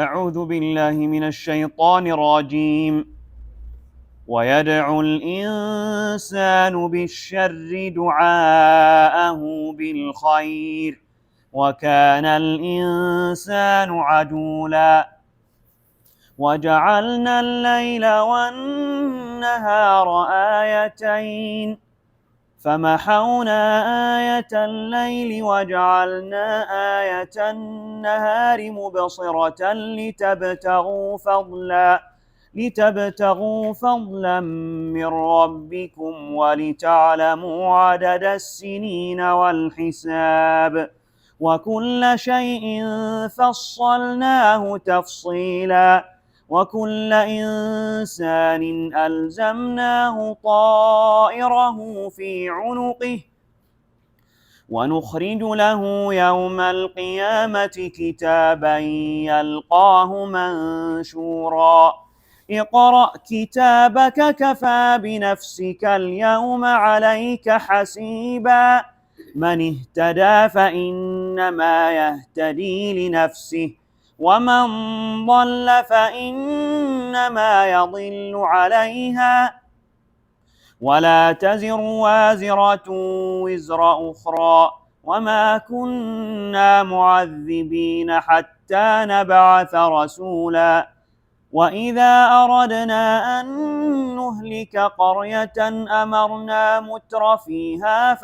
أعوذ بالله من الشيطان الرجيم. ويدعو الإنسان بالشر دعاءه بالخير وكان الإنسان عجولا. وجعلنا الليل والنهار آيتين فمحونا آية الليل وجعلنا آية النهار مبصرة لتبتغوا فضلا من ربكم ولتعلموا عدد السنين والحساب وكل شيء فصلناه تفصيلا. وكل إنسان ألزمناه طائره في عنقه ونخرج له يوم القيامة كتابا يلقاه منشورا. اقرأ كتابك كفى بنفسك اليوم عليك حسيبا. من اهتدى فإنما يهتدي لنفسه ومن ضل فإنما يضل عليها ولا تزر وازرة وزر أخرى وما كنا معذبين حتى نبعث رسولا. وإذا أردنا أن نهلك قرية أمرنا متر فيها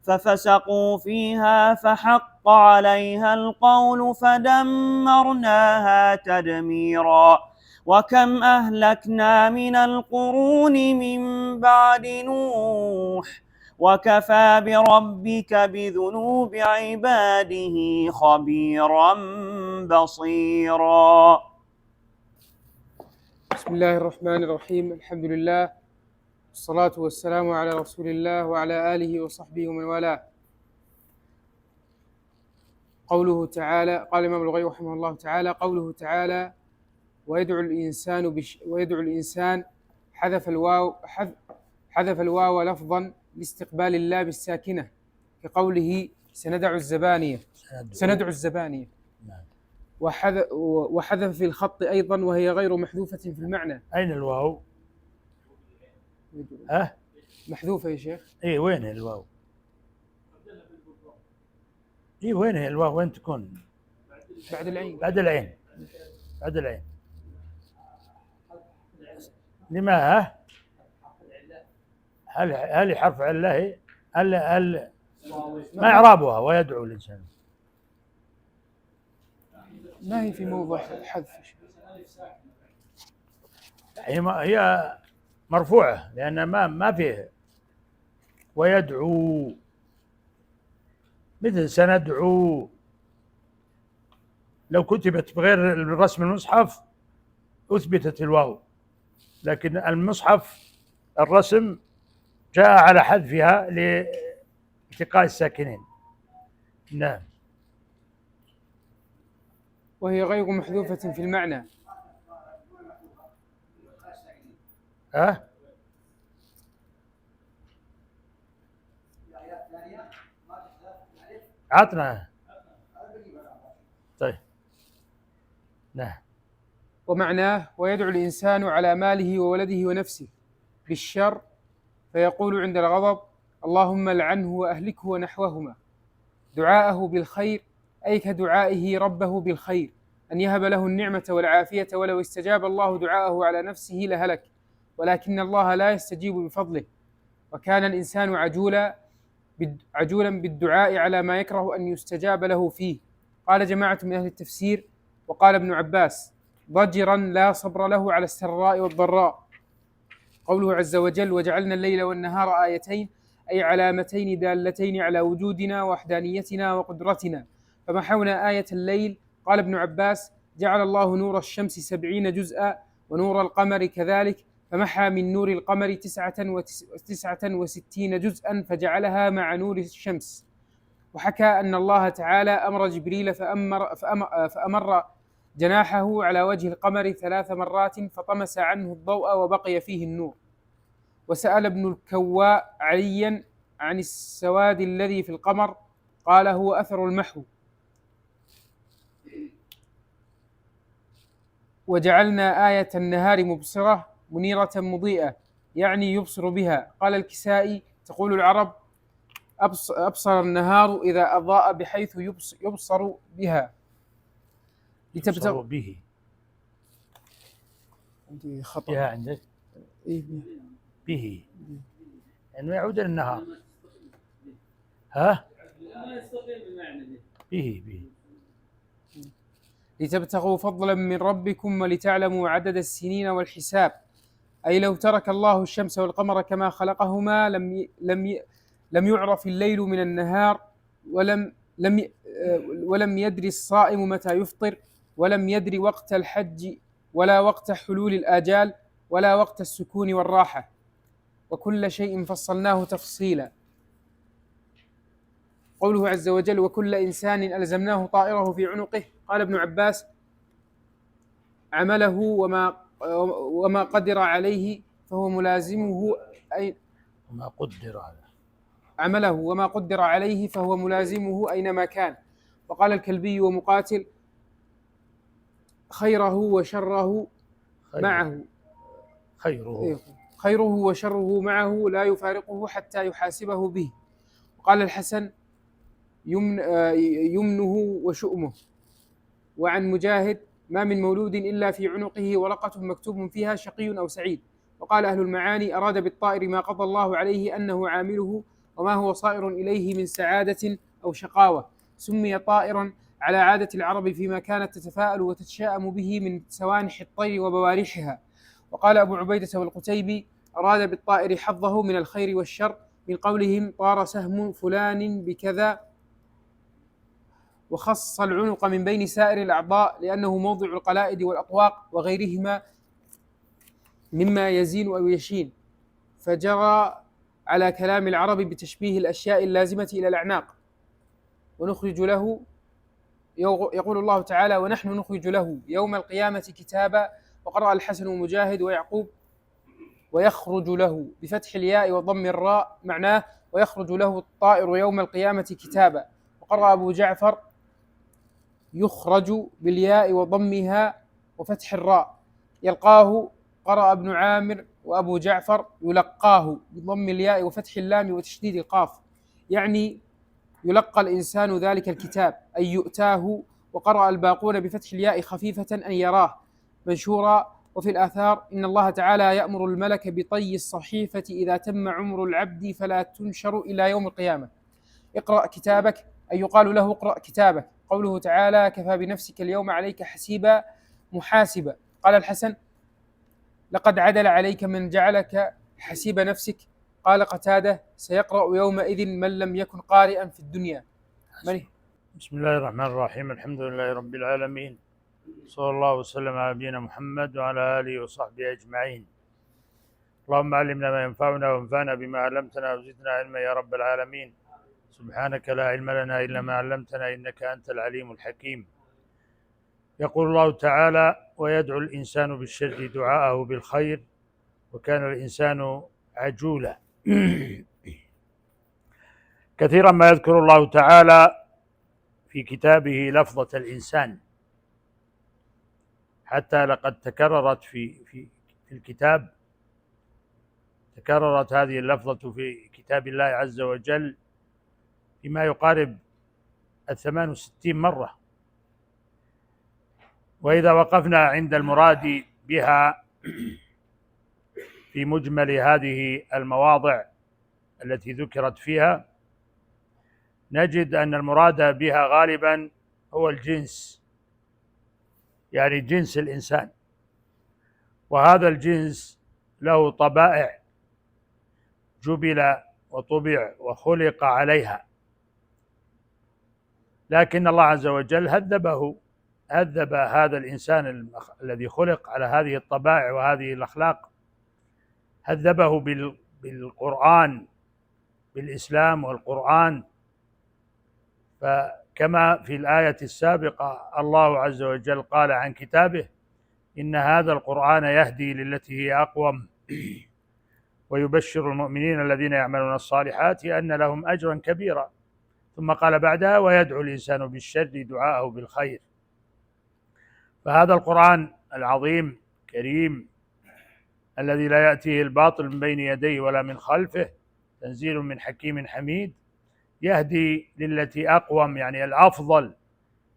ففسقوا فيها فحق عليها القول فدمرناها تدميرا. وكم أهلكنا من القرون من بعد نوح وكفى بربك بذنوب عباده خبيرا بصيرا. بسم الله الرحمن الرحيم. الحمد لله والصلاة والسلام على رسول الله وعلى آله وصحبه ومن والاه. قوله تعالى، قال الإمام البغوي رحمه الله تعالى: قوله تعالى: ويدعو الإنسان حذف الواو لفظا لاستقبال الله بالساكنة كقوله سندع الزبانية. وحذف في الخط أيضا وهي غير محذوفة في المعنى. أين الواو؟ محذوفة يا شيخ. إيه وين الواو؟ إيه وين الواو؟ وين تكون؟ بعد العين. بعد العين. لما هل حرف علة؟ هل ما إعرابها ويدعو الإنسان؟ ما هي في موضع حذف. هي مرفوعة لأن ما فيه ويدعو، مثل سندعو. لو كتبت بغير الرسم المصحف أثبتت الواو، لكن المصحف الرسم جاء على حذفها لالتقاء الساكنين. نعم. وهي غير محذوفة في المعنى. عطنا. طيب. نعم. ومعناه: ويدعو الإنسان على ماله وولده ونفسه بالشر فيقول عند الغضب: اللهم لعنه وأهلكه ونحوهما. دعاءه بالخير أي كدعائه ربه بالخير، أن يهب له النعمة والعافية، ولو استجاب الله دعاءه على نفسه لهلك، ولكن الله لا يستجيب بفضله. وكان الإنسان عجولا بالدعاء على ما يكره أن يستجاب له فيه. قال جماعة من أهل التفسير: وقال ابن عباس: ضجرا لا صبر له على السراء والضراء. قوله عز وجل: وجعلنا الليل والنهار آيتين، أي علامتين دالتين على وجودنا ووحدانيتنا وقدرتنا، فمحونا آية الليل. قال ابن عباس: جعل الله نور الشمس 70 جزءا ونور القمر كذلك، فمحى من نور القمر 69 جزءا فجعلها مع نور الشمس. وحكى أن الله تعالى أمر جبريل فأمر جناحه على وجه القمر 3 مرات فطمس عنه الضوء وبقي فيه النور. وسأل ابن الكواء عليا عن السواد الذي في القمر، قال: هو أثر المحو. وجعلنا آية النهار مبصرة منيرة مضيئة، يعني يبصر بها. قال الكسائي: تقول العرب: أبصر النهار إذا أضاء بحيث يبصر بها. يبصر به. عندي خطأ. بها عندك إيه به، يعني يعود إلى النهار. ها به لتبتغوا فضلا من ربكم ولتعلموا عدد السنين والحساب. أي لو ترك الله الشمس والقمر كما خلقهما لم يعرف الليل من النهار، ولم يدري الصائم متى يفطر، ولم يدري وقت الحج ولا وقت حلول الآجال ولا وقت السكون والراحة، وكل شيء فصلناه تفصيلا. قوله عز وجل: وكل إنسان ألزمناه طائره في عنقه. قال ابن عباس: عمله وما قدر عليه فهو ملازمه عمله وما قدر عليه فهو ملازمه أينما كان. وقال الكلبي ومقاتل: خيره وشره معه خيره وشره معه لا يفارقه حتى يحاسبه به. وقال الحسن: يمنه وشؤمه. وعن مجاهد: ما من مولود إلا في عنقه ورقة مكتوب فيها شقي أو سعيد. وقال أهل المعاني: أراد بالطائر ما قضى الله عليه أنه عامله وما هو صائر إليه من سعادة أو شقاوة. سمي طائرا على عادة العرب فيما كانت تتفاءل وتتشاءم به من سوانح الطير وبوارحها. وقال أبو عبيدة والقتيبي: أراد بالطائر حظه من الخير والشر، من قولهم: طار سهم فلان بكذا. وخص العنق من بين سائر الأعضاء لأنه موضع القلائد والأطواق وغيرهما مما يزين أو يشين، فجرى على كلام العرب بتشبيه الأشياء اللازمة إلى الأعناق. ونخرج له، يقول الله تعالى: ونحن نخرج له يوم القيامة كتابا. وقرأ الحسن ومجاهد ويعقوب: ويخرج له بفتح الياء وضم الراء، معناه: ويخرج له الطائر يوم القيامة كتابا. وقرأ أبو جعفر: يخرج بالياء وضمها وفتح الراء. يلقاه قرأ ابن عامر وأبو جعفر: يلقاه بضم الياء وفتح اللام وتشديد القاف، يعني يلقى الإنسان ذلك الكتاب، أي يؤتاه. وقرأ الباقون بفتح الياء خفيفة أن يراه، منشورا. وفي الآثار: إن الله تعالى يأمر الملك بطي الصحيفة إذا تم عمر العبد فلا تنشر إلى يوم القيامة. اقرأ كتابك، أي يقال له: اقرأ كتابك. قوله تعالى: كفى بنفسك اليوم عليك حسيبا محاسبا. قال الحسن: لقد عدل عليك من جعلك حسيب نفسك. قال قتادة: سيقرأ يومئذ من لم يكن قارئا في الدنيا. بسم الله الرحمن الرحيم. الحمد لله رب العالمين، صلى الله وسلم على نبينا محمد وعلى آله وصحبه أجمعين. اللهم علمنا ما ينفعنا وانفعنا بما علمتنا وزدنا علما يا رب العالمين. سبحانك لا علم لنا إلا ما علمتنا إنك أنت العليم الحكيم. يقول الله تعالى: ويدعو الإنسان بالشر دعاءه بالخير وكان الإنسان عجولا. كثيرا ما يذكر الله تعالى في كتابه لفظة الإنسان، حتى لقد تكررت في الكتاب، تكررت هذه اللفظة في كتاب الله عز وجل بما يقارب 68 مرة. وإذا وقفنا عند المراد بها في مجمل هذه المواضع التي ذكرت فيها، نجد أن المراد بها غالبا هو الجنس، يعني جنس الإنسان، وهذا الجنس له طبائع جبل وطبع وخلق عليها، لكن الله عز وجل هذب هذا الإنسان الذي خلق على هذه الطبائع وهذه الأخلاق، هذبه بالقرآن، بالإسلام والقرآن. فكما في الآية السابقة الله عز وجل قال عن كتابه: إن هذا القرآن يهدي للتي هي أقوم ويبشر المؤمنين الذين يعملون الصالحات أن لهم أجرا كبيرا. ثم قال بعدها: ويدعو الإنسان بالشر دعاءه بالخير. فهذا القرآن العظيم كريم الذي لا يأتيه الباطل من بين يديه ولا من خلفه، تنزيل من حكيم حميد، يهدي للتي أقوم، يعني الأفضل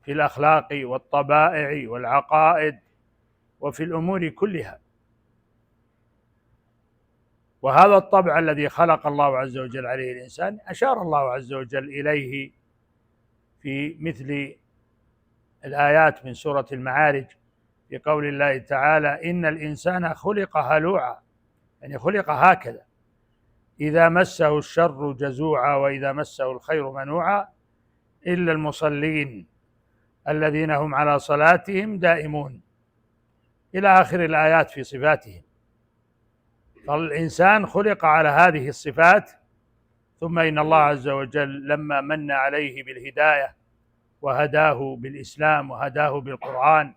في الأخلاق والطبائع والعقائد وفي الأمور كلها. وهذا الطبع الذي خلق الله عز وجل عليه الإنسان أشار الله عز وجل إليه في مثل الآيات من سورة المعارج في قول الله تعالى: إن الإنسان خلق هلوعا، يعني خلق هكذا، إذا مسه الشر جزوعا وإذا مسه الخير منوعا إلا المصلين الذين هم على صلاتهم دائمون، إلى آخر الآيات في صفاتهم. فالإنسان خلق على هذه الصفات، ثم إن الله عز وجل لما من عليه بالهداية وهداه بالإسلام وهداه بالقرآن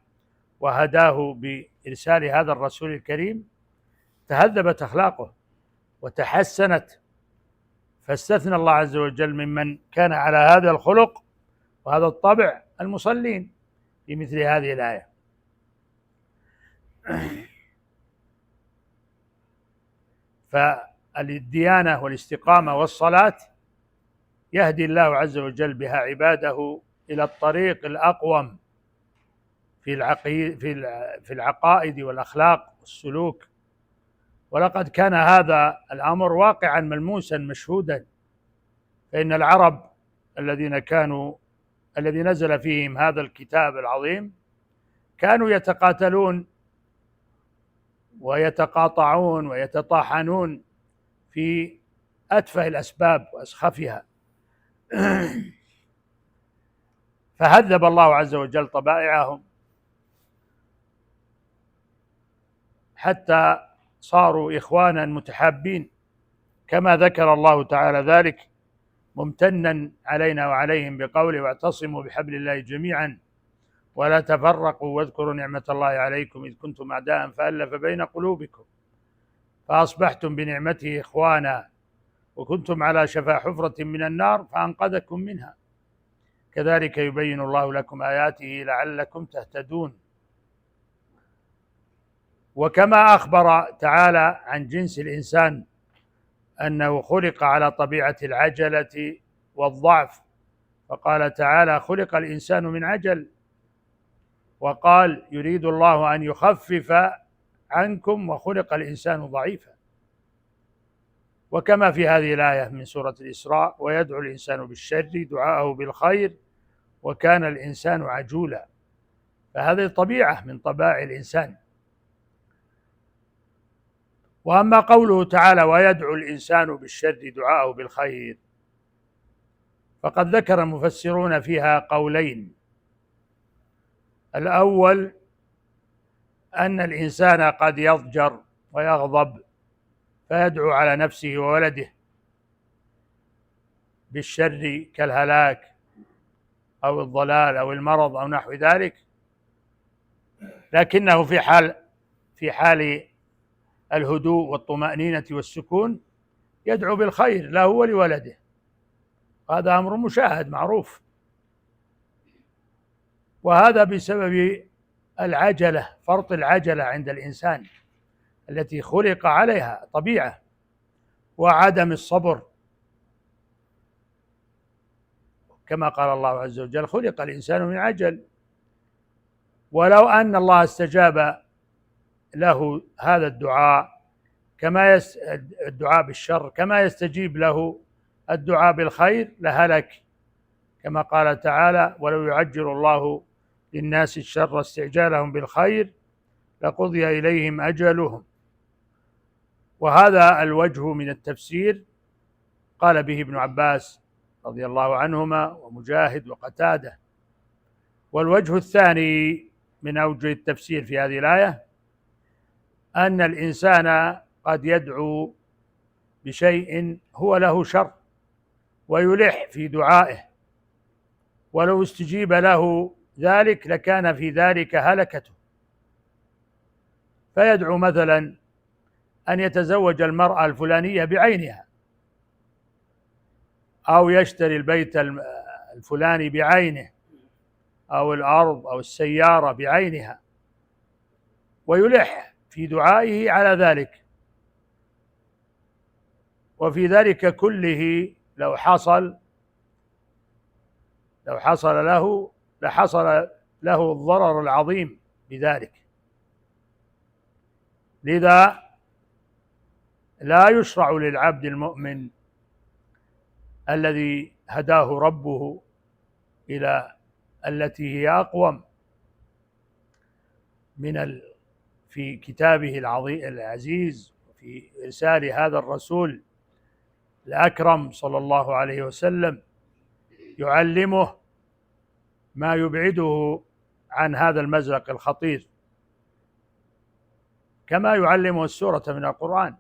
وهداه بإرسال هذا الرسول الكريم تهذبت أخلاقه وتحسنت، فاستثنى الله عز وجل ممن كان على هذا الخلق وهذا الطبع المصلين في مثل هذه الآية. فالديانة والاستقامة والصلاة يهدي الله عز وجل بها عباده إلى الطريق الأقوم في العقائد والأخلاق والسلوك. ولقد كان هذا الأمر واقعا ملموسا مشهودا، فإن العرب الذي نزل فيهم هذا الكتاب العظيم كانوا يتقاتلون ويتقاطعون ويتطاحنون في أتفه الأسباب وأسخفها. فهذب الله عز وجل طبائعهم حتى صاروا إخوانا متحابين، كما ذكر الله تعالى ذلك ممتنا علينا وعليهم بقوله: واعتصموا بحبل الله جميعا ولا تفرقوا واذكروا نعمة الله عليكم إذ كنتم أعداء فألف بين قلوبكم فأصبحتم بنعمته إخوانا وكنتم على شفا حفرة من النار فأنقذكم منها كذلك يبين الله لكم آياته لعلكم تهتدون. وكما أخبر تعالى عن جنس الإنسان أنه خلق على طبيعة العجلة والضعف، فقال تعالى: خلق الإنسان من عجل، وقال: يريد الله أن يخفف عنكم وخلق الإنسان ضعيفا. وكما في هذه الآية من سورة الإسراء: ويدعو الإنسان بالشر دعاءه بالخير وكان الإنسان عجولا. فهذه طبيعة من طبائع الإنسان. وأما قوله تعالى: ويدعو الإنسان بالشر دعاءه بالخير، فقد ذكر المفسرون فيها قولين. الأول أن الإنسان قد يضجر ويغضب فيدعو على نفسه وولده بالشر كالهلاك أو الضلال أو المرض أو نحو ذلك، لكنه في حال الهدوء والطمأنينة والسكون يدعو بالخير له ولولده. هذا أمر مشاهد معروف، وهذا بسبب العجلة، فرط العجلة عند الإنسان التي خلق عليها طبيعة، وعدم الصبر، كما قال الله عز وجل: خلق الإنسان من عجل. ولو أن الله استجاب له هذا الدعاء الدعاء بالشر كما يستجيب له الدعاء بالخير لهلك، كما قال تعالى: ولو يعجل الله للناس الشر استعجالهم بالخير لقضي إليهم أجلهم. وهذا الوجه من التفسير قال به ابن عباس رضي الله عنهما ومجاهد وقتادة. والوجه الثاني من أوجه التفسير في هذه الآية أن الإنسان قد يدعو بشيء هو له شر ويلح في دعائه، ولو استجيب له ذلك لكان في ذلك هلكته. فيدعو مثلا أن يتزوج المرأة الفلانية بعينها، أو يشتري البيت الفلاني بعينه، أو الأرض أو السيارة بعينها، ويلح في دعائه على ذلك. وفي ذلك كله لو حصل له لحصل له الضرر العظيم بذلك. لذا لا يشرع للعبد المؤمن الذي هداه ربه إلى التي هي أقوم في كتابه العزيز في إرسال هذا الرسول الأكرم صلى الله عليه وسلم، يعلمه ما يبعده عن هذا المزلق الخطير، كما يعلمه السورة من القرآن.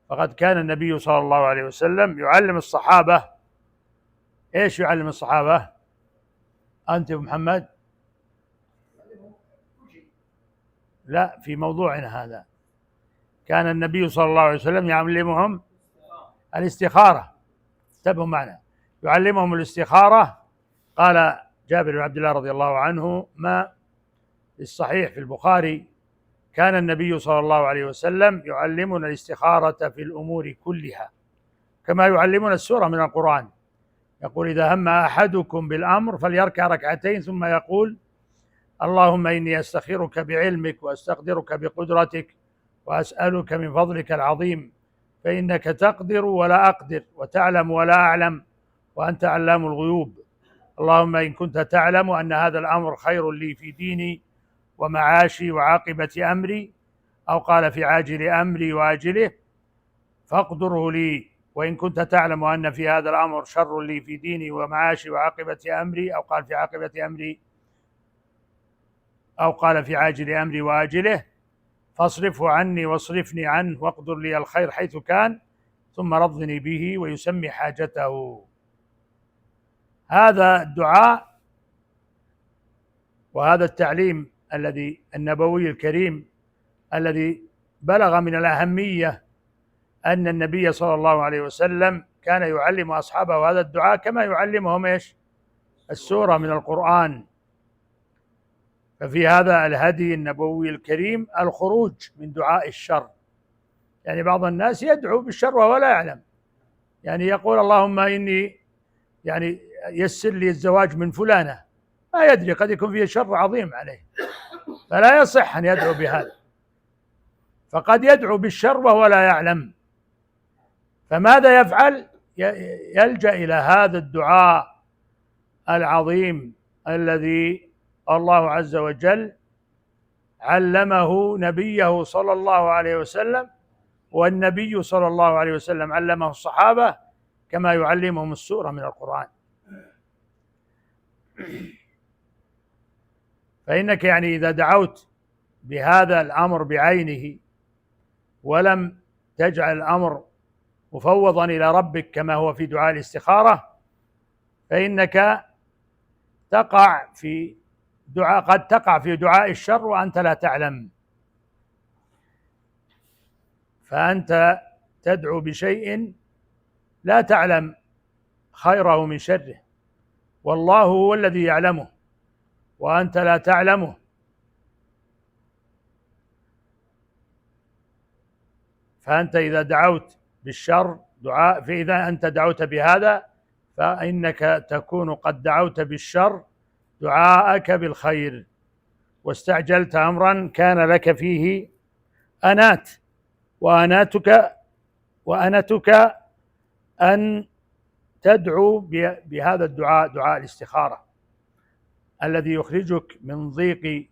فقد كان النبي صلى الله عليه وسلم يعلم الصحابة. إيش يعلم الصحابة؟ أنت محمد؟ لا، في موضوعنا هذا كان النبي صلى الله عليه وسلم يعلمهم الاستخارة. انتبهوا معنا، يعلمهم الاستخارة. قال جابر بن عبد الله رضي الله عنه ما الصحيح في البخاري: كان النبي صلى الله عليه وسلم يعلمنا الاستخارة في الأمور كلها كما يعلمنا السورة من القرآن. يقول: إذا هم أحدكم بالأمر فليركع ركعتين ثم يقول: اللهم إني أستخيرك بعلمك وأستقدرك بقدرتك وأسألك من فضلك العظيم، فإنك تقدر ولا أقدر وتعلم ولا أعلم وأنت علام الغيوب. اللهم إن كنت تعلم أن هذا الأمر خير لي في ديني ومعاشي وعاقبة أمري، أو قال في عاجل أمري وآجله، فاقدره لي. وإن كنت تعلم أن في هذا الأمر شر لي في ديني ومعاشي وعاقبة أمري، أو قال في عاقبة أمري، أو قال في عاجل أمري وآجله، فاصرفه عني واصرفني عنه واقدر لي الخير حيث كان ثم رضني به، ويسمي حاجته. هذا الدعاء وهذا التعليم النبوي الكريم الذي بلغ من الأهمية أن النبي صلى الله عليه وسلم كان يعلم أصحابه هذا الدعاء كما يعلمهم إيش؟ السورة من القرآن. ففي هذا الهدي النبوي الكريم الخروج من دعاء الشر. يعني بعض الناس يدعو بالشر وهو لا يعلم، يعني يقول: اللهم إني يسر لي الزواج من فلانة، ما يدري قد يكون فيه شر عظيم عليه، فلا يصح أن يدعو بهذا، فقد يدعو بالشر وهو لا يعلم. فماذا يفعل؟ يلجأ إلى هذا الدعاء العظيم الذي الله عز وجل علمه نبيه صلى الله عليه وسلم، والنبي صلى الله عليه وسلم علمه الصحابة كما يعلمهم السورة من القرآن. فإنك إذا دعوت بهذا الأمر بعينه ولم تجعل الأمر مفوضا إلى ربك كما هو في دعاء الاستخارة، فإنك قد تقع في دعاء الشر وأنت لا تعلم. فأنت تدعو بشيء لا تعلم خيره من شره، والله هو الذي يعلمه وأنت لا تعلمه. فأنت إذا دعوت بالشر فإذا أنت دعوت بهذا فإنك تكون قد دعوت بالشر دعاءك بالخير، واستعجلت أمرا كان لك فيه أنات، وأنتك أن تدعو بهذا الدعاء، دعاء الاستخارة الذي يخرجك من ضيق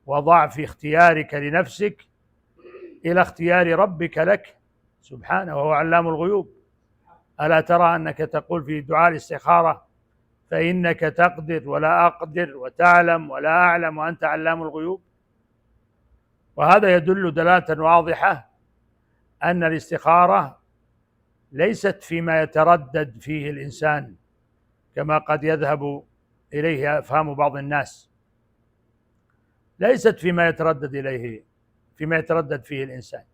وضعف اختيارك لنفسك إلى اختيار ربك لك سبحانه وهو علام الغيوب. ألا ترى أنك تقول في دعاء الاستخارة: فإنك تقدر ولا أقدر وتعلم ولا أعلم وأنت علام الغيوب؟ وهذا يدل دلالة واضحة أن الاستخارة ليست فيما يتردد فيه الإنسان كما قد يذهب إليه أفهام بعض الناس، ليست فيما يتردد فيه الإنسان،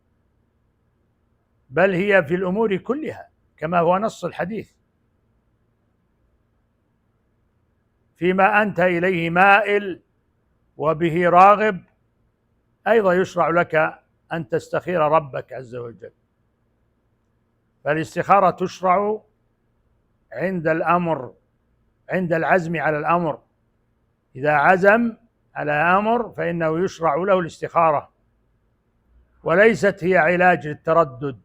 بل هي في الأمور كلها كما هو نص الحديث: فيما أنت إليه مائل وبه راغب أيضا يشرع لك أن تستخير ربك عز وجل. فالاستخارة تشرع عند الأمر، عند العزم على الأمر. إذا عزم على أمر فإنه يشرع له الاستخارة، وليست هي علاج للتردد.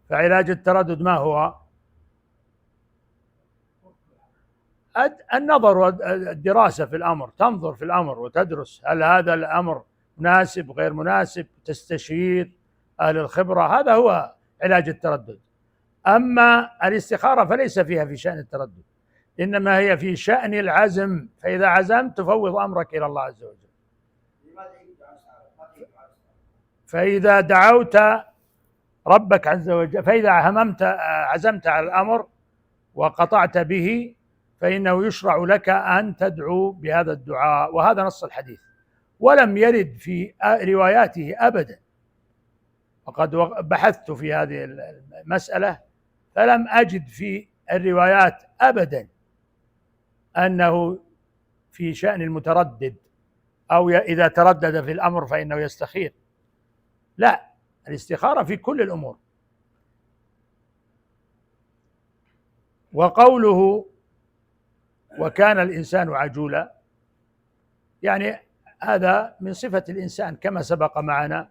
فعلاج التردد ما هو؟ النظر والدراسة في الأمر، تنظر في الأمر وتدرس هل هذا الأمر مناسب غير مناسب، تستشير أهل الخبرة، هذا هو علاج التردد. أما الاستخارة فليس فيها في شأن التردد، إنما هي في شأن العزم. فإذا عزمت تفوض أمرك إلى الله عز وجل. فإذا دعوت ربك عز وجل، فإذا عزمت على الأمر وقطعت به، فإنه يشرع لك أن تدعو بهذا الدعاء. وهذا نص الحديث، ولم يرد في رواياته أبدا. وقد بحثت في هذه المسألة فلم أجد في الروايات أبدا أنه في شأن المتردد أو إذا تردد في الأمر فإنه يستخير. لا، الاستخارة في كل الأمور. وقوله وكان الإنسان عجولا، يعني هذا من صفة الإنسان كما سبق معنا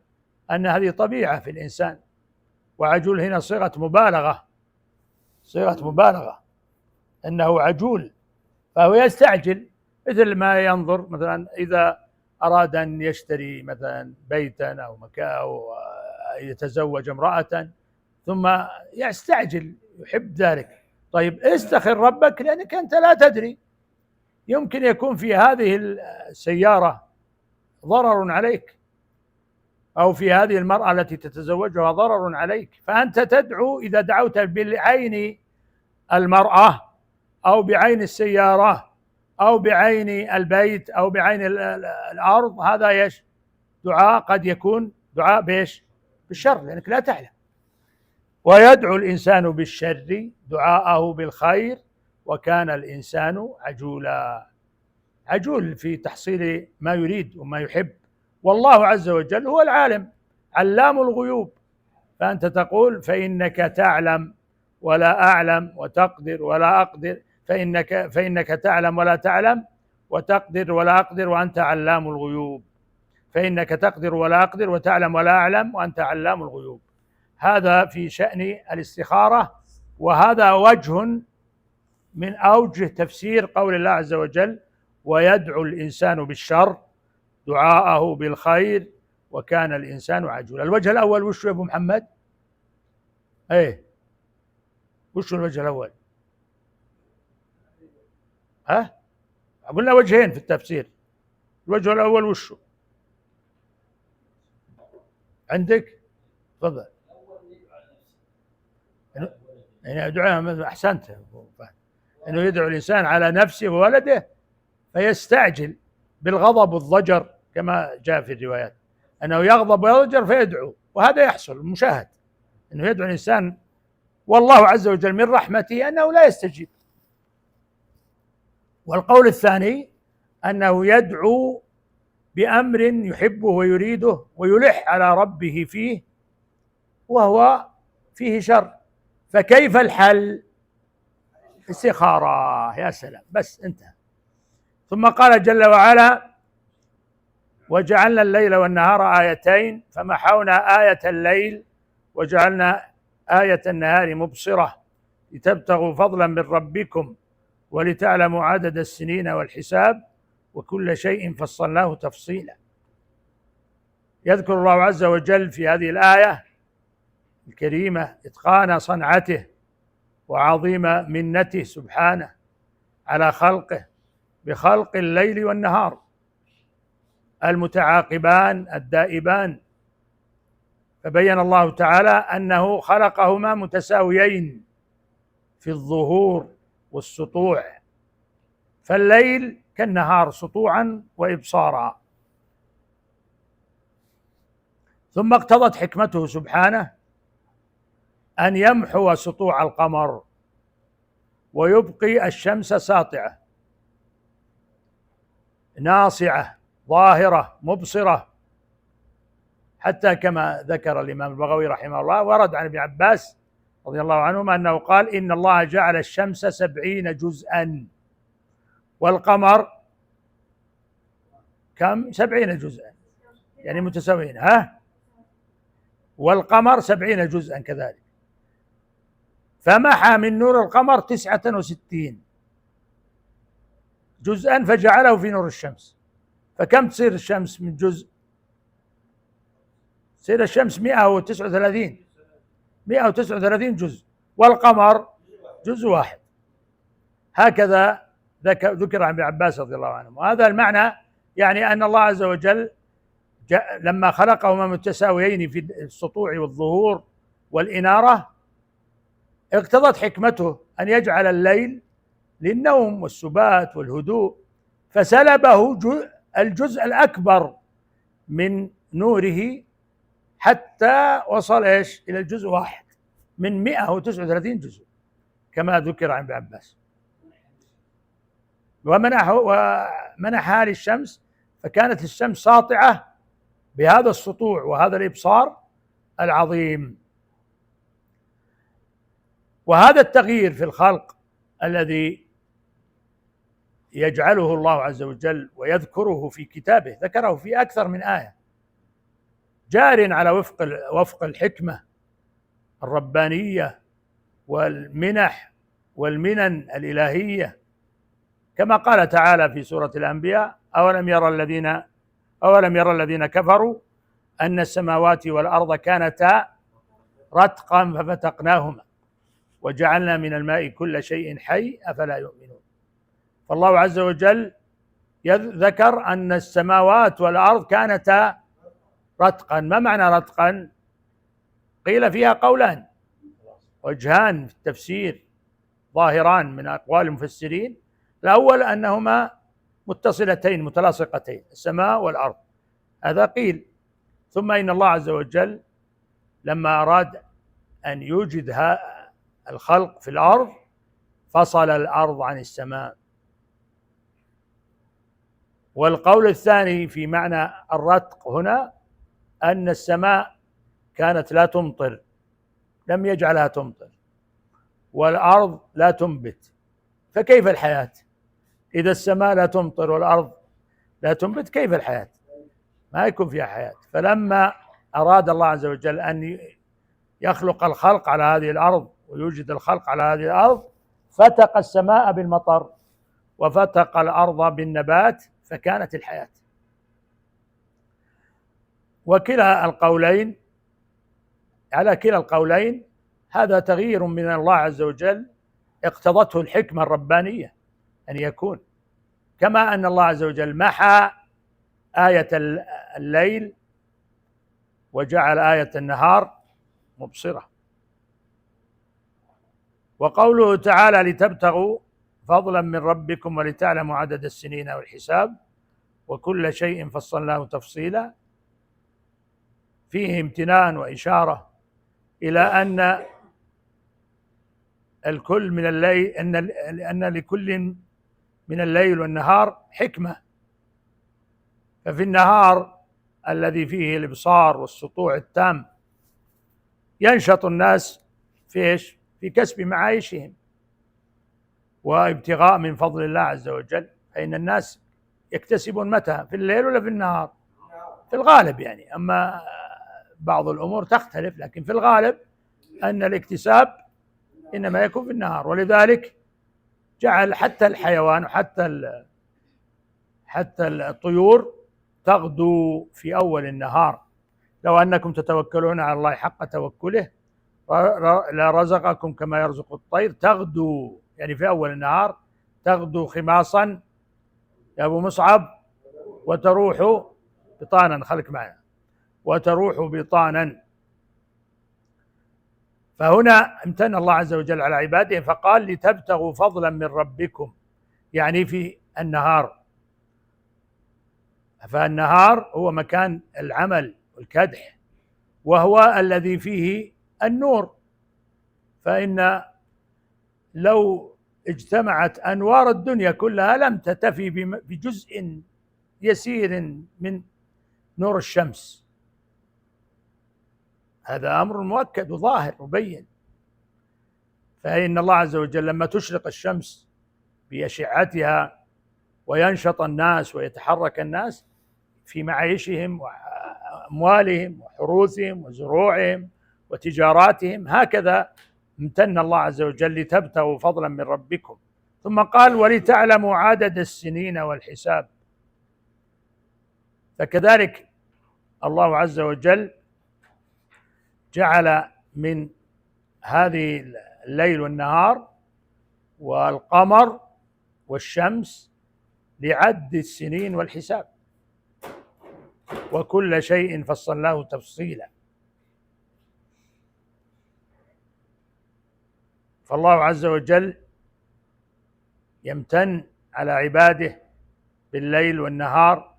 أن هذه طبيعة في الإنسان. وعجول هنا صيغة مبالغة، صيغة مبالغة، أنه عجول، فهو يستعجل. مثل ما ينظر مثلا إذا أراد أن يشتري مثلا بيتا أو مكان أو يتزوج امرأة ثم يستعجل، يحب ذلك. طيب استخر ربك، لأنك أنت لا تدري، يمكن يكون في هذه السيارة ضرر عليك، أو في هذه المرأة التي تتزوجها ضرر عليك، فأنت تدعو. إذا دعوت بعين المرأة أو بعين السيارة أو بعين البيت أو بعين الأرض، هذا دعاء قد يكون دعاء بالشر، لأنك لا تعلم. ويدعو الإنسان بالشر دعاءه بالخير، وكان الإنسان عجولا. عجول في تحصيل ما يريد وما يحب. والله عز وجل هو العالم علام الغيوب، فأنت تقول فإنك تعلم ولا أعلم، وتقدر ولا أقدر، فإنك تعلم ولا تعلم، وتقدر ولا أقدر، وأنت علام الغيوب. فإنك تقدر ولا أقدر، وتعلم ولا أعلم، وأنت علام الغيوب. هذا في شأن الاستخارة. وهذا وجه من أوجه تفسير قول الله عز وجل ويدعو الإنسان بالشر دعاءه بالخير وكان الإنسان عجولا. الوجه الأول وش يا أبو محمد؟ إيه، وش الوجه الأول؟ قلنا وجهين في التفسير. الوجه الأول وش عندك؟ تفضل. يعني دعاء، أحسنت، أنه يدعو الإنسان على نفسه وولده فيستعجل بالغضب والضجر، كما جاء في الروايات أنه يغضب ويضجر فيدعو، وهذا يحصل مشاهد، أنه يدعو الإنسان، والله عز وجل من رحمته أنه لا يستجيب. والقول الثاني أنه يدعو بأمر يحبه ويريده ويلح على ربه فيه وهو فيه شر، فكيف الحل؟ استخارة. يا سلام، بس انتهى. ثم قال جل وعلا وجعلنا الليل والنهار آيتين فمحونا آية الليل وجعلنا آية النهار مبصرة لتبتغوا فضلا من ربكم ولتعلموا عدد السنين والحساب وكل شيء فصلناه تفصيلا. يذكر الله عز وجل في هذه الآية الكريمة إتقان صنعته وعظيم منته سبحانه على خلقه بخلق الليل والنهار المتعاقبان الدائبان. فبين الله تعالى أنه خلقهما متساويين في الظهور والسطوع، فالليل كالنهار سطوعا وإبصارا. ثم اقتضت حكمته سبحانه أن يمحو سطوع القمر ويبقي الشمس ساطعة ناصعة ظاهرة مبصرة حتى كما ذكر الإمام البغوي رحمه الله، ورد عن ابن عباس رضي الله عنهما أنه قال: إن الله جعل الشمس 70 جزءا والقمر كم؟ 70 جزءا، يعني متساويين، والقمر 70 جزءا كذلك، فمحى من نور القمر 69 جزءا فجعله في نور الشمس. فكم تصير الشمس من جزء؟ تصير الشمس 139 جزء، والقمر جزء واحد. هكذا ذكر عن ابن عباس رضي الله عنه. وهذا المعنى يعني أن الله عز وجل لما خلقهما متساويين في السطوع والظهور والإنارة، اقتضت حكمته أن يجعل الليل للنوم والسبات والهدوء، فسلبه الجزء الأكبر من نوره حتى وصل إلى الجزء واحد من 139 كما ذكر عن ابن عباس. ومنحها للشمس، فكانت الشمس ساطعة بهذا السطوع وهذا الإبصار العظيم. وهذا التغيير في الخلق الذي يجعله الله عز وجل ويذكره في كتابه، ذكره في أكثر من آية، جار على وفق الحكمة الربانية والمنح والمنن الإلهية، كما قال تعالى في سورة الأنبياء: أولم يرى الذين كفروا أن السماوات والأرض كانتا رتقا ففتقناهما وجعلنا من الماء كل شيء حي أفلا يؤمنون. فالله عز وجل ذكر أن السماوات والأرض كانتا رتقا. ما معنى رتقا؟ قيل فيها قولان، وجهان في التفسير ظاهران من أقوال المفسرين. الأول أنهما متصلتين متلاصقتين، السماء والأرض، هذا قيل. ثم إن الله عز وجل لما أراد أن يوجد الخلق في الأرض فصل الأرض عن السماء. والقول الثاني في معنى الرتق هنا أن السماء كانت لا تمطر، لم يجعلها تمطر، والأرض لا تنبت، فكيف الحياة؟ إذا السماء لا تمطر والأرض لا تنبت كيف الحياة؟ ما يكون فيها حياة. فلما أراد الله عز وجل أن يخلق الخلق على هذه الأرض ويوجد الخلق على هذه الأرض، فتق السماء بالمطر وفتق الأرض بالنبات، فكانت الحياة. وكلا القولين، على كلا القولين هذا تغيير من الله عز وجل اقتضته الحكمة الربانية أن يكون. كما أن الله عز وجل محى آية الليل وجعل آية النهار مبصرة. وقوله تعالى: لتبتغوا فضلا من ربكم ولتعلموا عدد السنين والحساب وكل شيء فصلناه تفصيلا، فيه امتنان وإشارة إلى أن الكل من الليل، أن لكل من الليل والنهار حكمة. ففي النهار الذي فيه الإبصار والسطوع التام ينشط الناس في كسب معايشهم وابتغاء من فضل الله عز وجل. فإن الناس يكتسبون متى؟ في الليل ولا في النهار؟ في الغالب يعني، أما بعض الأمور تختلف، لكن في الغالب أن الاكتساب إنما يكون في النهار. ولذلك جعل حتى الحيوان وحتى الطيور تغدو في أول النهار. لو أنكم تتوكلون على الله حق توكله لرزقكم كما يرزق الطير تغدو، يعني في أول النهار تغدو خماصا يا أبو مصعب وتروح بطانا، خليك معنا، وتروح بطانا. فهنا امتن الله عز وجل على عباده فقال: لتبتغوا فضلا من ربكم، يعني في النهار. فالنهار هو مكان العمل والكدح، وهو الذي فيه النور. فإن لو اجتمعت أنوار الدنيا كلها لم تتفي بجزء يسير من نور الشمس، هذا أمر مؤكد وظاهر مبين. فإن الله عز وجل لما تشرق الشمس بأشعتها وينشط الناس ويتحرك الناس في معايشهم وأموالهم وحروثهم وزروعهم وتجاراتهم، هكذا امتن الله عز وجل لتبتغوا فضلا من ربكم. ثم قال ولتعلموا عدد السنين والحساب. فكذلك الله عز وجل جعل من هذه الليل والنهار والقمر والشمس لعد السنين والحساب، وكل شيء فصلناه تفصيلا. فالله عز وجل يمتن على عباده بالليل والنهار،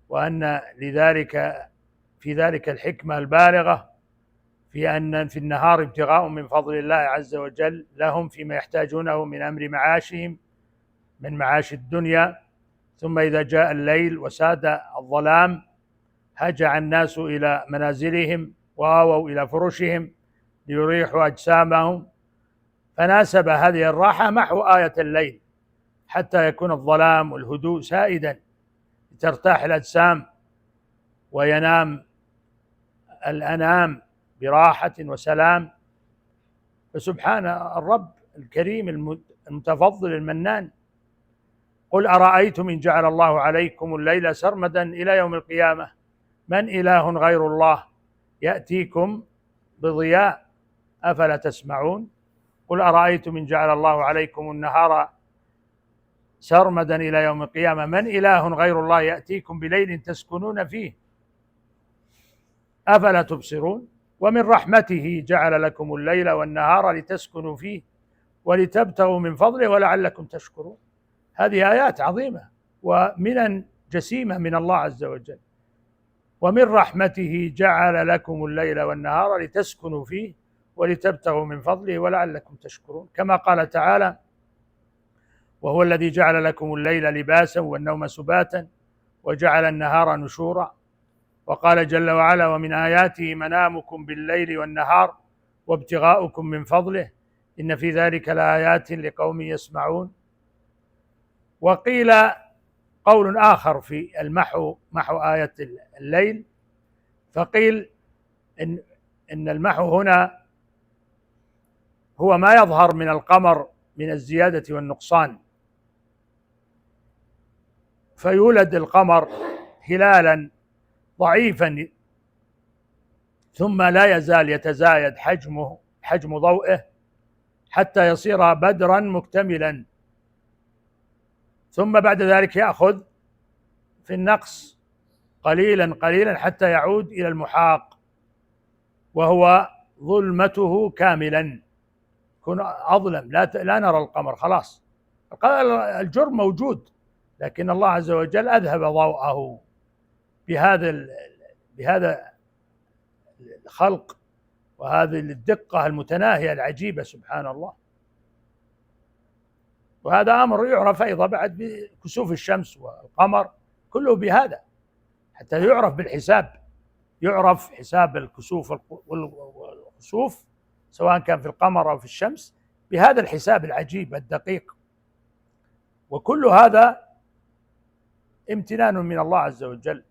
وأن لذلك في ذلك الحكمة البالغة في أن في النهار ابتغاء من فضل الله عز وجل لهم فيما يحتاجونه من أمر معاشهم من معاش الدنيا. ثم إذا جاء الليل وساد الظلام هجع الناس إلى منازلهم وآووا إلى فرشهم ليريحوا أجسامهم، فناسب هذه الراحة محو آية الليل حتى يكون الظلام والهدوء سائدا لترتاح الأجسام وينام الأنام براحة وسلام. فسبحان الرب الكريم المتفضل المنان. قل أرأيتم إن جعل الله عليكم الليل سرمدا إلى يوم القيامة من إله غير الله يأتيكم بضياء أفلا تسمعون. قل أرأيتم إن جعل الله عليكم النهار سرمدا إلى يوم القيامة من إله غير الله يأتيكم بليل تسكنون فيه أفلا تبصرون. ومن رحمته جعل لكم الليل والنهار لتسكنوا فيه ولتبتغوا من فضله ولعلكم تشكرون. هذه آيات عظيمة ومنن جسيمة من الله عز وجل. ومن رحمته جعل لكم الليل والنهار لتسكنوا فيه ولتبتغوا من فضله ولعلكم تشكرون. كما قال تعالى وهو الذي جعل لكم الليل لباسا والنوم سباتا وجعل النهار نشورا. وقال جل وعلا ومن آياته منامكم بالليل والنهار وابتغاؤكم من فضله إن في ذلك لآيات لقوم يسمعون. وقيل قول آخر في محو آية الليل، فقيل إن المحو هنا هو ما يظهر من القمر من الزيادة والنقصان، فيولد القمر هلالا ضعيفا ثم لا يزال يتزايد حجم ضوئه حتى يصير بدرا مكتملا، ثم بعد ذلك يأخذ في النقص قليلا قليلا حتى يعود إلى المحاق وهو ظلمته كاملا، يكون أظلم لا نرى القمر خلاص. الجرم موجود لكن الله عز وجل أذهب ضوءه بهذا الخلق وهذه الدقة المتناهية العجيبة سبحان الله. وهذا أمر يعرف أيضا بعد بكسوف الشمس والقمر كله بهذا حتى يعرف بالحساب، يعرف حساب الكسوف والخسوف سواء كان في القمر أو في الشمس بهذا الحساب العجيب الدقيق. وكل هذا امتنان من الله عز وجل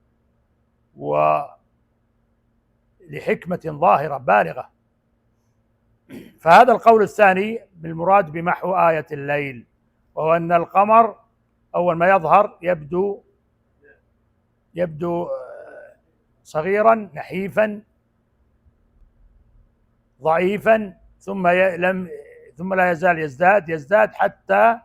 ولحكمة ظاهرة بالغة. فهذا القول الثاني بالمراد بمحو آية الليل، وهو أن القمر أول ما يظهر يبدو صغيرا نحيفا ضعيفا ثم لا يزال يزداد حتى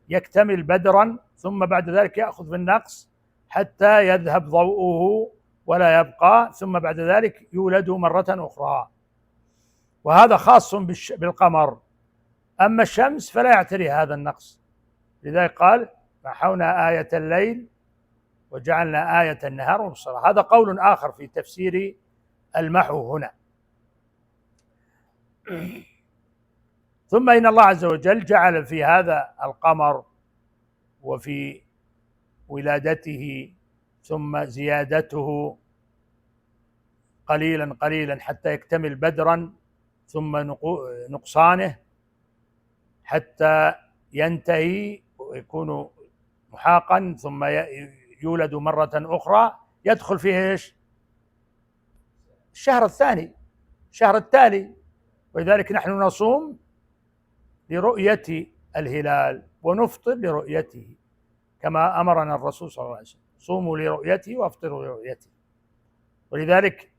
يكتمل بدرا، ثم بعد ذلك يأخذ بالنقص حتى يذهب ضوءه ولا يبقى، ثم بعد ذلك يولد مرة أخرى. وهذا خاص بالقمر. أما الشمس فلا يعتري هذا النقص، لذلك قال محونا آية الليل وجعلنا آية النهار مبصرة. هذا قول آخر في تفسير المحو هنا. ثم إن الله عز وجل جعل في هذا القمر وفي ولادته ثم زيادته قليلا قليلا حتى يكتمل بدرا، ثم نقصانه حتى ينتهي ويكون محاقا، ثم يولد مرة أخرى، يدخل فيه إيش؟ الشهر الثاني، الشهر التالي. ولذلك نحن نصوم لرؤية الهلال ونفطر لرؤيته، كما أمرنا الرسول صلى الله عليه وسلم: صوموا لرؤيته وافطروا لرؤيته. ولذلك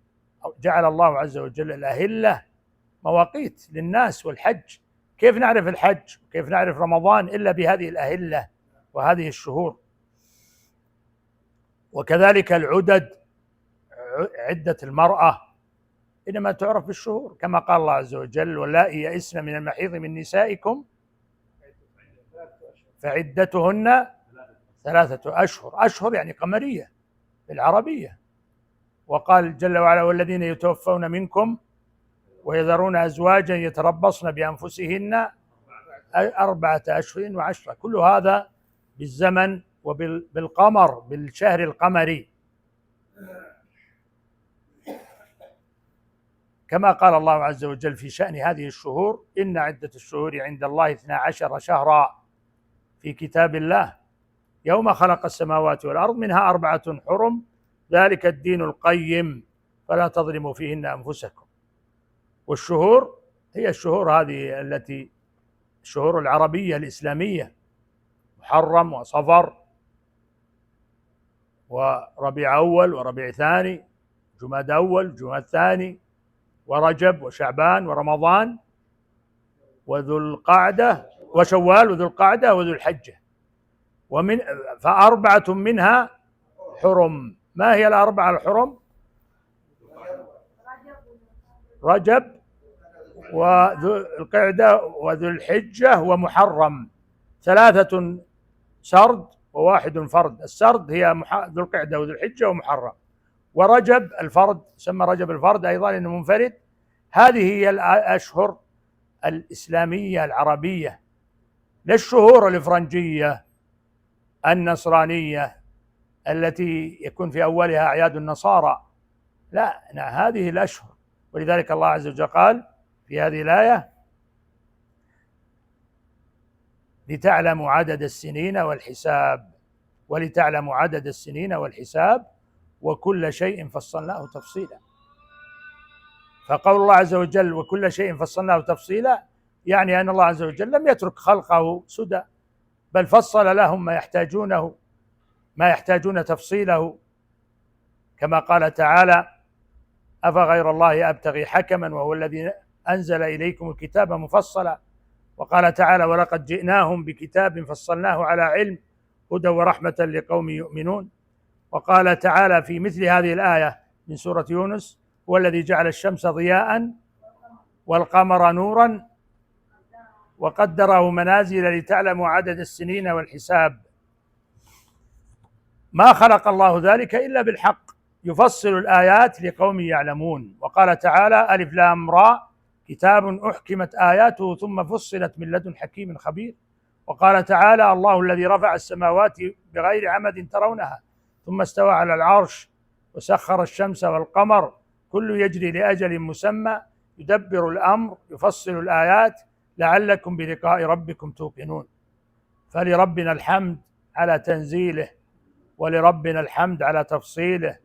جعل الله عز وجل الأهلة مواقيت للناس والحج. كيف نعرف الحج؟ كيف نعرف رمضان إلا بهذه الأهلة وهذه الشهور؟ وكذلك العدد، عدة المرأة إنما تعرف بالشهور، كما قال الله عز وجل: واللائي يئسن من المحيض من نسائكم فعدتهن 3 أشهر. أشهر يعني قمرية بالعربية. وقال جل وعلا: والذين يتوفون منكم ويذرون أزواجا يتربصن بأنفسهن 4 أشهر و10. كل هذا بالزمن وبالقمر، بالشهر القمري، كما قال الله عز وجل في شأن هذه الشهور: إن عدة الشهور عند الله 12 شهرا في كتاب الله يوم خلق السماوات والأرض منها 4 حرم ذلك الدين القيم فلا تظلموا فيهن أنفسكم. والشهور هي الشهور هذه التي الشهور العربية الإسلامية: محرم وصفر وربيع أول وربيع ثاني، جماد أول جماد ثاني، ورجب وشعبان ورمضان وذو القعدة وشوال وذو القعدة وذو الحجة. ف4 منها حرم. ما هي ال4 الحرم؟ رجب وذو القعدة وذو الحجة ومحرم. 3 سرد و1 فرد. السرد هي ذو القعدة وذو الحجة ومحرم. ورجب الفرد، سمى رجب الفرد أيضا لأنه منفرد. هذه هي الأشهر الإسلامية العربية، لا الشهور الإفرنجية النصرانية التي يكون في أولها أعياد النصارى. لا، هذه الأشهر. ولذلك الله عز وجل قال في هذه الآية: لتعلموا عدد السنين والحساب، ولتعلموا عدد السنين والحساب وكل شيء فصلناه تفصيلا. فقول الله عز وجل وكل شيء فصلناه تفصيلا يعني أن الله عز وجل لم يترك خلقه سدى، بل فصل لهم ما يحتاجون تفصيله، كما قال تعالى: أفغير الله أبتغي حكما وهو الذي أنزل إليكم الكتاب مفصلا. وقال تعالى: ولقد جئناهم بكتاب فصلناه على علم هدى ورحمة لقوم يؤمنون. وقال تعالى في مثل هذه الآية من سورة يونس: هو الذي جعل الشمس ضياء والقمر نورا وقدره منازل لتعلموا عدد السنين والحساب. ما خلق الله ذلك إلا بالحق، يفصل الآيات لقوم يعلمون. وقال تعالى: ألف لام را كتاب أحكمت آياته ثم فصلت من لدن حكيم خبير. وقال تعالى: الله الذي رفع السماوات بغير عمد ترونها ثم استوى على العرش وسخر الشمس والقمر كل يجري لأجل مسمى يدبر الأمر يفصل الآيات لعلكم بلقاء ربكم توقنون. فلربنا الحمد على تنزيله، ولربنا الحمد على تفصيله،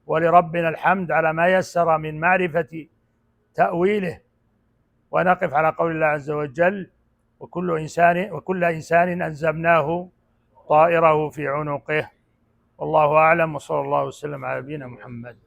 ولربنا الحمد على ما يسر من معرفة تأويله. ونقف على قول الله عز وجل: وكل إنسان ألزمناه طائره في عنقه. والله أعلم، وصلى الله وسلم على نبينا محمد.